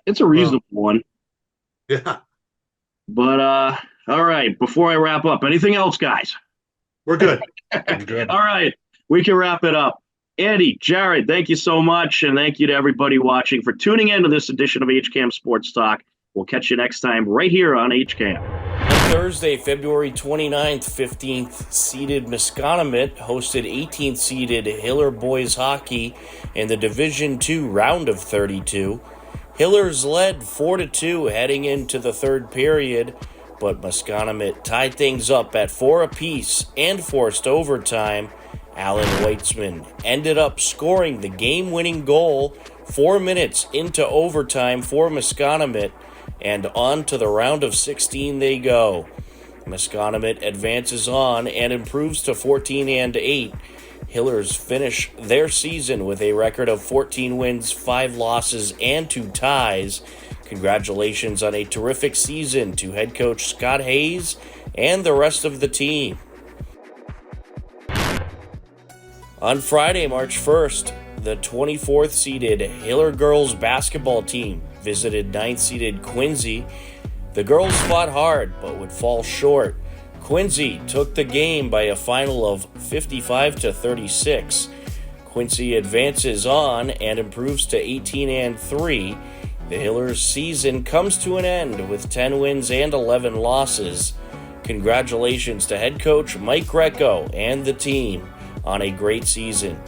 It's a reasonable one. Yeah, But all right, before I wrap up, anything else, guys? we're good. I'm good. All right, we can wrap it up. Andy, Jared, thank you so much, and thank you to everybody watching for tuning in to this edition of HCAM Sports Talk. We'll catch you next time right here on HCAM. On Thursday, February 29th, 15th seeded Masconomet hosted 18th seeded Hiller boys hockey in the Division II round of 32. Hillers led 4-2 heading into the third period, but Masconomet tied things up at 4 apiece and forced overtime. Alan Weitzman ended up scoring the game-winning goal 4 minutes into overtime for Masconomet, and on to the round of 16 they go. Masconomet advances on and improves to 14-8. Hillers finish their season with a record of 14 wins, 5 losses, and 2 ties. Congratulations on a terrific season to head coach Scott Hayes and the rest of the team. On Friday, March 1st, the 24th seeded Hiller girls basketball team visited 9th seeded Quincy. The girls fought hard but would fall short. Quincy took the game by a final of 55-36. Quincy advances on and improves to 18-3. The Hillers' season comes to an end with 10 wins and 11 losses. Congratulations to head coach Mike Greco and the team on a great season.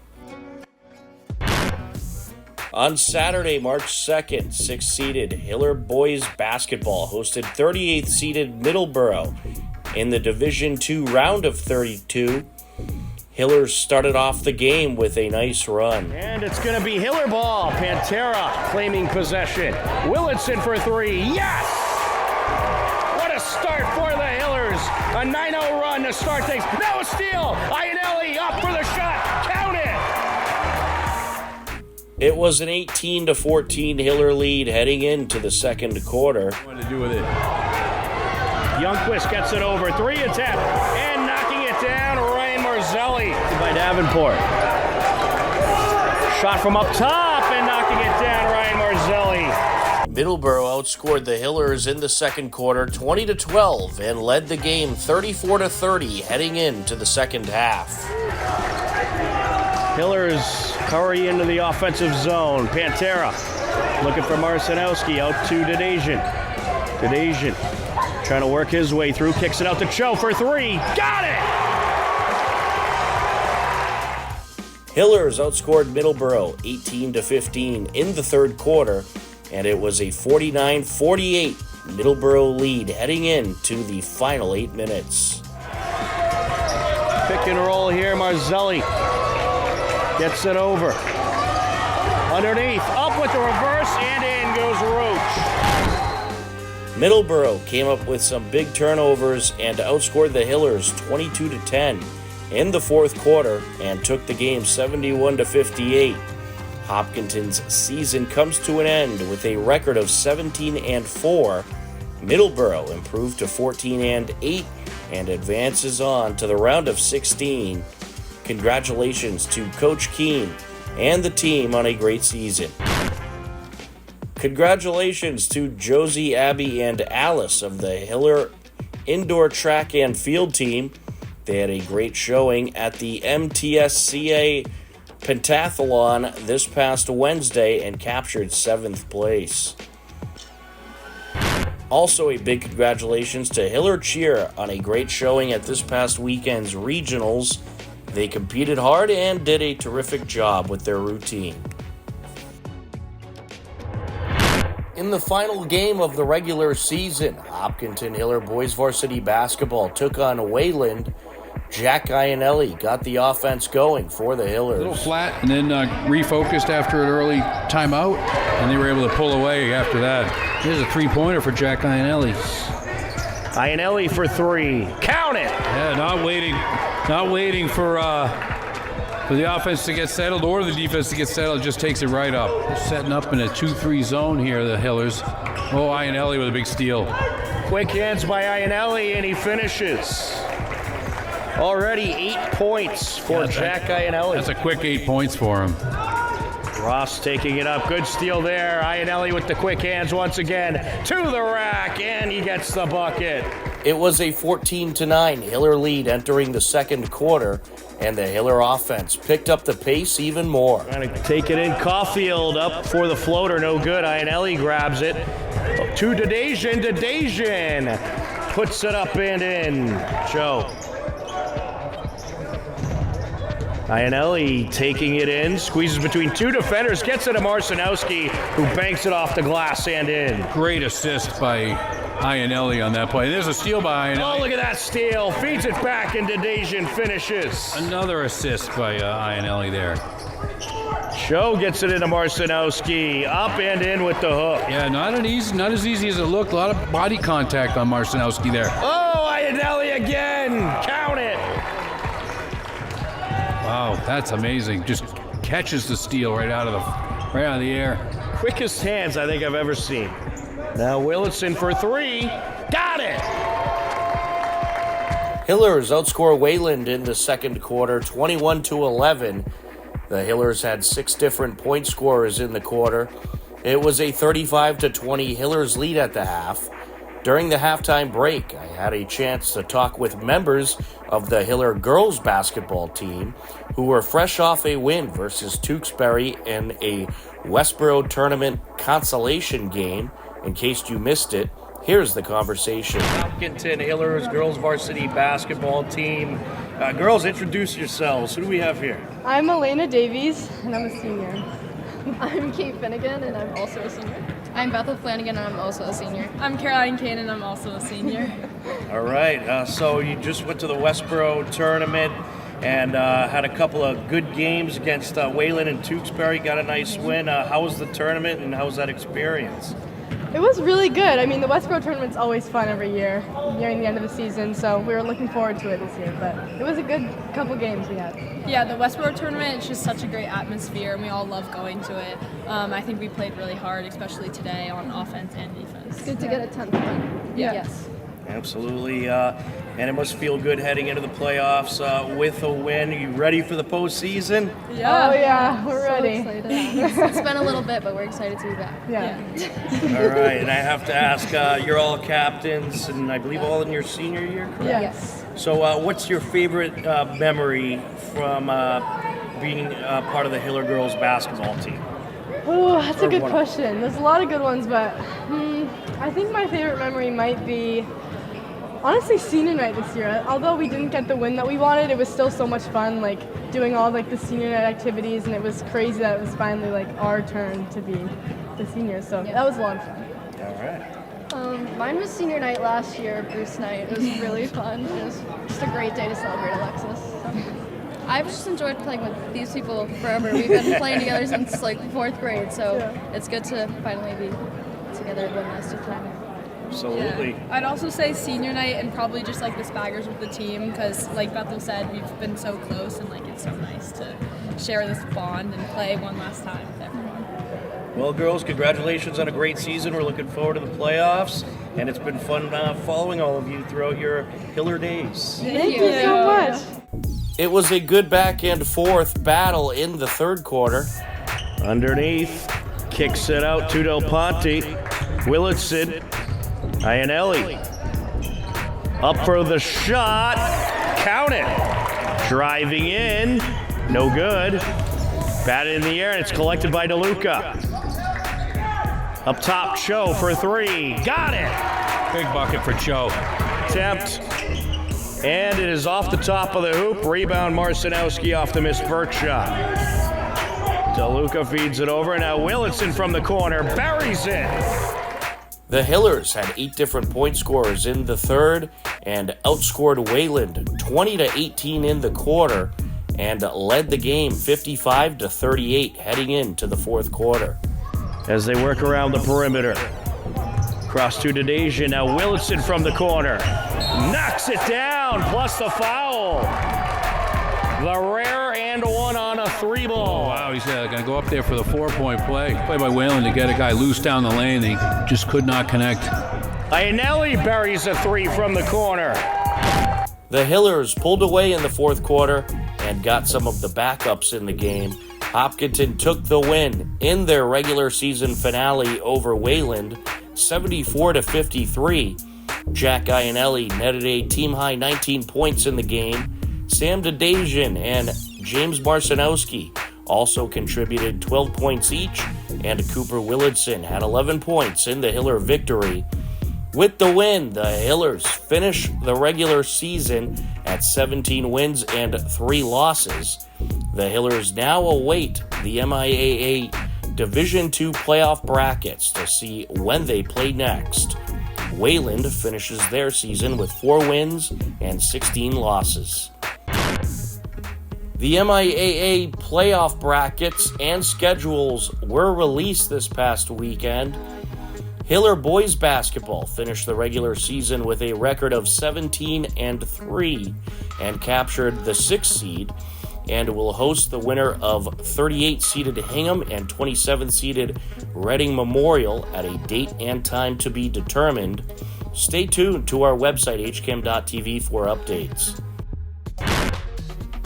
On Saturday, March 2nd, 6th seeded Hiller boys basketball hosted 38th seeded Middleborough in the Division II round of 32. Hillers started off the game with a nice run. And it's going to be Hiller ball. Pantera claiming possession. Willetson for three. Yes! What a start for the Hillers. A 9-0 run to start things. Now a steal. Iannelli up for the shot. Count it! It was an 18-14 Hiller lead heading into the second quarter. What to do with it? Youngquist gets it over. Three attempt. And knocking it down. Ryan Marzelli by Davenport. Shot from up top and knocking it down. Ryan Marzelli. Middleborough outscored the Hillers in the second quarter 20-12 and led the game 34-30 heading into the second half. Hillers hurry into the offensive zone. Pantera looking for Marcinowski out to Dedejian. Dedejian trying to work his way through, kicks it out to Cho for three. Got it! Hillers outscored Middleborough 18-15 in the third quarter, and it was a 49-48 Middleborough lead heading into the final 8 minutes. Pick and roll here, Marzelli gets it over. Underneath, up with the reverse, and in goes Roach. Middleborough came up with some big turnovers and outscored the Hillers 22-10 in the fourth quarter and took the game 71-58. Hopkinton's season comes to an end with a record of 17-4. Middleborough improved to 14-8 and advances on to the round of 16. Congratulations to Coach Keene and the team on a great season. Congratulations to Josie, Abby, and Alice of the Hiller indoor track and field team. They had a great showing at the MTSCA Pentathlon this past Wednesday and captured 7th place. Also, a big congratulations to Hiller Cheer on a great showing at this past weekend's regionals. They competed hard and did a terrific job with their routine. In the final game of the regular season, Hopkinton Hiller boys varsity basketball took on Wayland. Jack Iannelli got the offense going for the Hillers. A little flat, and then refocused after an early timeout, and they were able to pull away after that. Here's a three-pointer for Jack Iannelli. Iannelli for three. Count it! Yeah, not waiting for the offense to get settled or the defense to get settled. Just takes it right up. They're setting up in a 2-3 zone here, the Hillers. Oh, Iannelli with a big steal. Quick hands by Iannelli, and he finishes. Already 8 points for Jack Iannelli. That's a quick 8 points for him. Ross taking it up. Good steal there. Iannelli with the quick hands once again to the rack, and he gets the bucket. It was a 14-9 Hiller lead entering the second quarter, and the Hiller offense picked up the pace even more. Trying to take it in. Caulfield up for the floater. No good. Iannelli grabs it. To Dedejian. Dedejian puts it up and in. Joe. Iannelli taking it in, squeezes between two defenders, gets it to Marcinowski, who banks it off the glass and in. Great assist by Iannelli on that play. There's a steal by Iannelli. Oh, look at that steal. Feeds it back, and Dedejian finishes. Another assist by Iannelli there. Cho gets it into Marcinowski, up and in with the hook. Yeah, not as easy as it looked. A lot of body contact on Marcinowski there. Oh, Iannelli again. Count it. Wow, that's amazing. Just catches the steal right out of the air. Quickest hands I think I've ever seen. Now Willitson for three. Got it! Hillers outscore Wayland in the second quarter, 21-11. The Hillers had 6 different point scorers in the quarter. It was a 35-20 Hillers lead at the half. During the halftime break, I had a chance to talk with members of the Hiller girls basketball team who were fresh off a win versus Tewksbury in a Westboro tournament consolation game. In case you missed it, here's the conversation. Hopkinton Hillers girls varsity basketball team. Girls, introduce yourselves. Who do we have here? I'm Elena Davies, and I'm a senior. I'm Kate Finnegan, and I'm also a senior. I'm Bethel Flanagan, and I'm also a senior. I'm Caroline Kane, and I'm also a senior. All right, so you just went to the Westboro tournament and had a couple of good games against Wayland and Tewksbury, got a nice win. How was the tournament, and how was that experience? It was really good. I mean, the Westboro tournament's always fun every year, nearing the end of the season, so we were looking forward to it this year, but it was a good couple games we had. Yeah, the Westboro tournament is just such a great atmosphere, and we all love going to it. I think we played really hard, especially today on offense and defense. It's good to get a 10th win. Yeah. Yes. Absolutely, and it must feel good heading into the playoffs with a win. Are you ready for the postseason? Yeah. Oh, yeah, we're ready. So excited. It's been a little bit, but we're excited to be back. Yeah. All right, and I have to ask, you're all captains, and I believe all in your senior year, correct? Yes. So what's your favorite memory from being part of the Hiller girls basketball team? Oh, that's a good one. question. There's a lot of good ones, but I think my favorite memory might be, honestly, senior night this year. Although we didn't get the win that we wanted, it was still so much fun, like doing all like the senior night activities, and it was crazy that it was finally like our turn to be the seniors. So that was a lot of fun. All right. Mine was senior night last year, Bruce night. It was really fun. It was just a great day to celebrate Alexis. So. I've just enjoyed playing with these people forever. We've been playing together since like 4th grade, so it's good to finally be together one last time. Absolutely. Yeah. I'd also say senior night and probably just like the Spaggers with the team because, like Bethel said, we've been so close and like it's so nice to share this bond and play one last time with everyone. Well, girls, congratulations on a great season. We're looking forward to the playoffs, and it's been fun following all of you throughout your Hiller days. Thank you so much. It was a good back and forth battle in the third quarter. Underneath, kicks it out to Del Ponte. Willitson, Iannelli. Up for the shot. Count it. Driving in. No good. Batted in the air, and it's collected by DeLuca. Up top, Cho for 3. Got it. Big bucket for Cho. Attempt. And it is off the top of the hoop. Rebound, Marcinowski off the missed vert shot. DeLuca feeds it over. Now Willitson from the corner buries it. The Hillers had 8 different point scorers in the third and outscored Wayland 20-18 in the quarter and led the game 55-38 heading into the fourth quarter. As they work around the perimeter. Cross to Dedeja. Now Willitson from the corner. Knocks it down, plus the foul. The rare and one on a 3-ball. Wow, he's going to go up there for the 4-point play. Play by Wayland to get a guy loose down the lane. They just could not connect. Iannelli buries a 3 from the corner. The Hillers pulled away in the fourth quarter and got some of the backups in the game. Hopkinton took the win in their regular season finale over Wayland, 74-53. Jack Iannelli netted a team-high 19 points in the game. Sam Dedejian and James Marcinowski also contributed 12 points each, and Cooper Willitson had 11 points in the Hiller victory. With the win, the Hillers finish the regular season at 17 wins and 3 losses. The Hillers now await the MIAA Division II playoff brackets to see when they play next. Wayland finishes their season with 4 wins and 16 losses. The MIAA playoff brackets and schedules were released this past weekend. Hiller boys basketball finished the regular season with a record of 17-3 and captured the 6th seed. and will host the winner of 38-seeded Hingham and 27th-seeded Reading Memorial at a date and time to be determined. Stay tuned to our website, hcam.tv, for updates.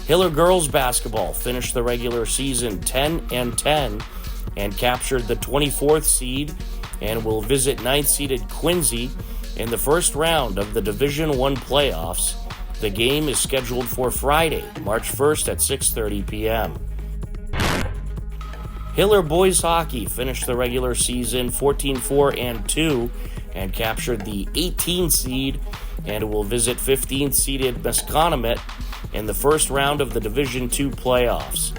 Hiller girls basketball finished the regular season 10-10 and captured the 24th seed and will visit 9th-seeded Quincy in the first round of the Division I playoffs. The game is scheduled for Friday, March 1st at 6:30 p.m. Hiller boys hockey finished the regular season 14-4-2 and captured the 18th seed and will visit 15th-seeded Masconomet in the first round of the Division II playoffs.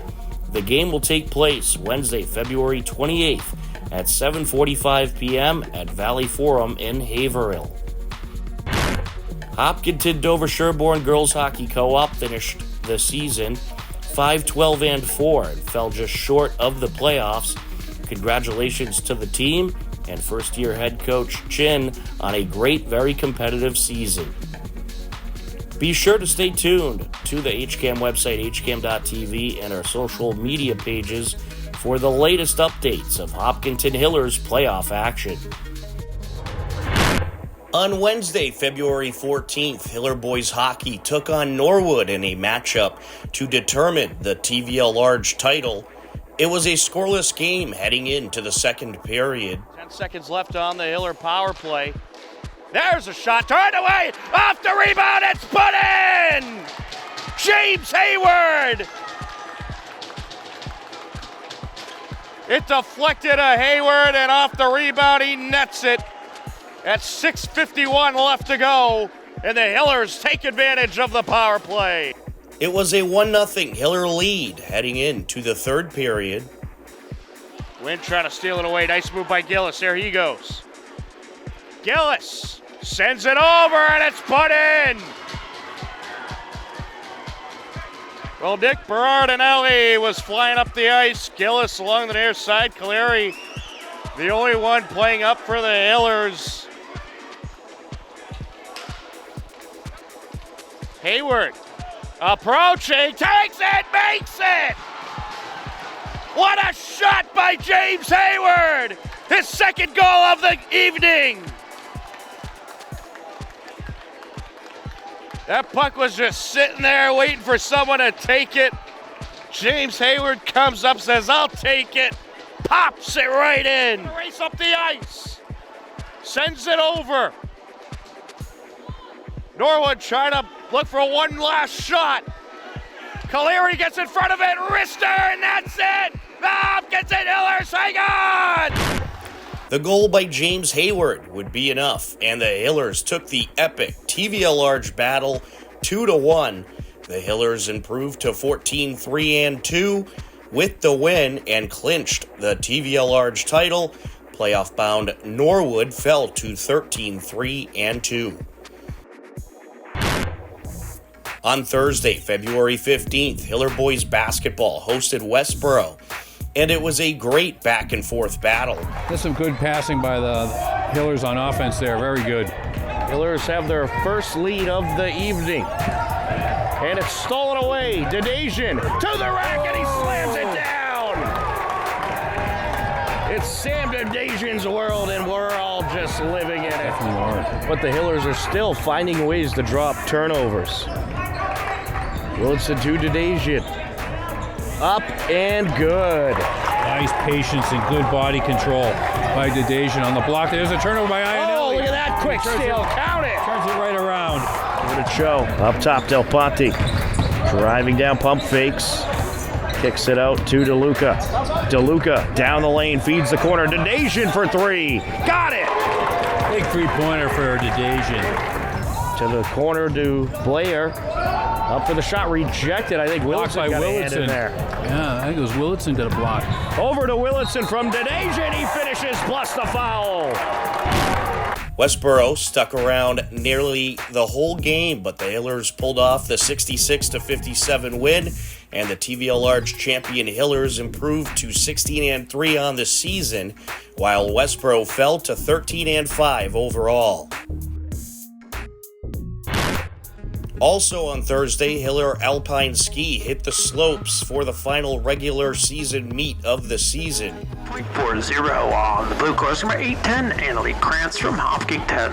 The game will take place Wednesday, February 28th at 7:45 p.m. at Valley Forum in Haverhill. Hopkinton Dover Sherborne Girls Hockey Co-op finished the season 5-12-4 and fell just short of the playoffs. Congratulations to the team and first-year head coach Chin on a great, very competitive season. Be sure to stay tuned to the HCAM website, hcam.tv, and our social media pages for the latest updates of Hopkinton Hiller's playoff action. On Wednesday, February 14th, Hiller boys hockey took on Norwood in a matchup to determine the TVL Large title. It was a scoreless game heading into the second period. 10 seconds left on the Hiller power play. There's a shot, turned away, off the rebound, it's put in! James Hayward! It deflected to Hayward, and off the rebound, he nets it. At 6:51 left to go, and the Hillers take advantage of the power play. It was a 1-0 Hiller lead heading into the third period. Wynn trying to steal it away. Nice move by Gillis. There he goes. Gillis sends it over, and it's put in. Well, Nick Berardinelli was flying up the ice. Gillis along the near side. Caleri, the only one playing up for the Hillers. Hayward approaching, takes it, makes it! What a shot by James Hayward! His second goal of the evening! That puck was just sitting there waiting for someone to take it. James Hayward comes up, says, I'll take it. Pops it right in. Race up the ice. Sends it over. Norwood trying to look for one last shot. Caleri gets in front of it. Wrister, and that's it. The Hopkinton Hillers, hang on. The goal by James Hayward would be enough, and the Hillers took the epic TVL Large battle 2-1. The Hillers improved to 14-3-2 with the win and clinched the TVL Large title. Playoff-bound Norwood fell to 13-3-2. On Thursday, February 15th, Hiller boys basketball hosted Westboro, and it was a great back-and-forth battle. There's some good passing by the Hillers on offense there. Very good. Hillers have their first lead of the evening. And it's stolen away. Dadajian to the rack, and he slams it down. It's Sam Dadajian's world, and we're all just living in it. But the Hillers are still finding ways to drop turnovers. Wilson to Dadajian. Up and good. Nice patience and good body control by Dadajian on the block. There's a turnover by Iannelli. Oh, look at that quick steal. Count it. Turns it right around. Give it a show. Up top, Del Ponte. Driving down, pump fakes. Kicks it out to DeLuca. DeLuca down the lane, feeds the corner. Dadajian for three. Got it. Big three-pointer for Dadajian. To the corner to Blair. Up for the shot, rejected. I think Willitson got a hand in there. Yeah, I think it was Willitson got a block. Over to Willitson from Dadajian. He finishes plus the foul. Westboro stuck around nearly the whole game, but the Hillers pulled off the 66-57 win, and the TVL Large champion Hillers improved to 16-3 on the season, while Westboro fell to 13-5 overall. Also on Thursday, Hiller Alpine Ski hit the slopes for the final regular season meet of the season. 0.40 on the blue course, number 810, Annalie Krantz from Hopkinton.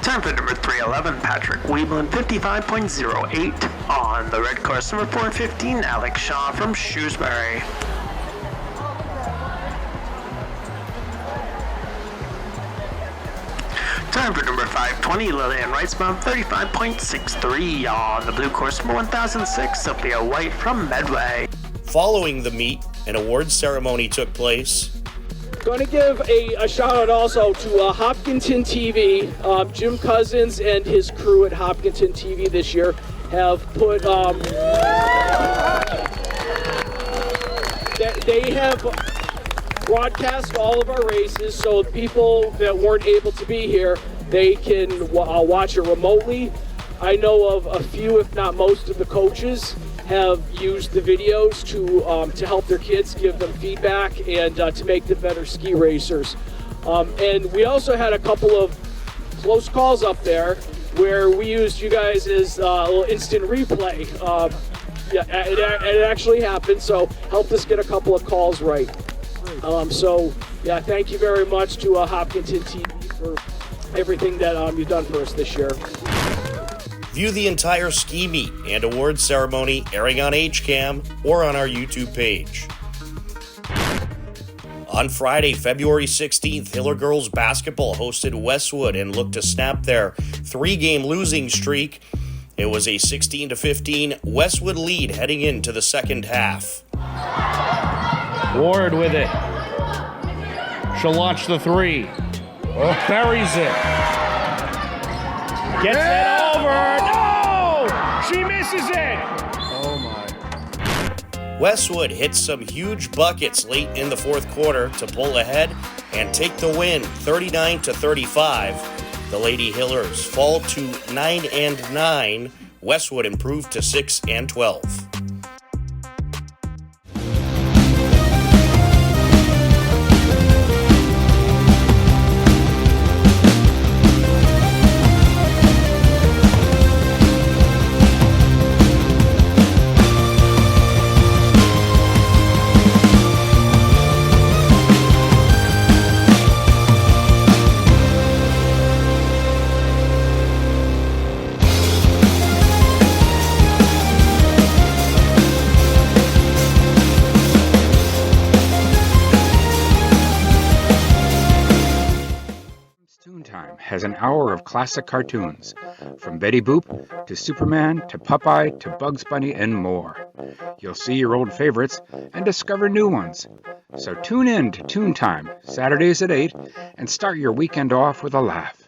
Time for number 311, Patrick Weeblen, 55.08. On the red course, number 415, Alex Shaw from Shrewsbury. Time for number 520, Lillian Reisbaum, 35.63. On the blue course, number 1006, Sophia White from Medway. Following the meet, an awards ceremony took place. Going to give a shout out also to Hopkinton TV. Jim Cousins and his crew at Hopkinton TV this year have put, they have broadcast all of our races, so people that weren't able to be here, they can watch it remotely. I know of a few, if not most, of the coaches have used the videos to help their kids, give them feedback, and to make them better ski racers. And we also had a couple of close calls up there where we used you guys as a little instant replay. Yeah, it actually happened, so helped us get a couple of calls right. So yeah, thank you very much to Hopkinton TV for everything that you've done for us this year. View the entire ski meet and awards ceremony airing on HCAM or on our YouTube page. On Friday, February 16th, Hiller girls basketball hosted Westwood and looked to snap their 3-game losing streak. It was a 16-15 Westwood lead heading into the second half. Ward with it. She'll launch the 3. Buries it. Gets it over. No! She misses it. Oh my. Westwood hit some huge buckets late in the fourth quarter to pull ahead and take the win 39-35. The Lady Hillers fall to 9-9. Westwood improved to 6-12. Has an hour of classic cartoons, from Betty Boop to Superman to Popeye to Bugs Bunny and more. You'll see your old favorites and discover new ones. So tune in to Toon Time, Saturdays at 8, and start your weekend off with a laugh.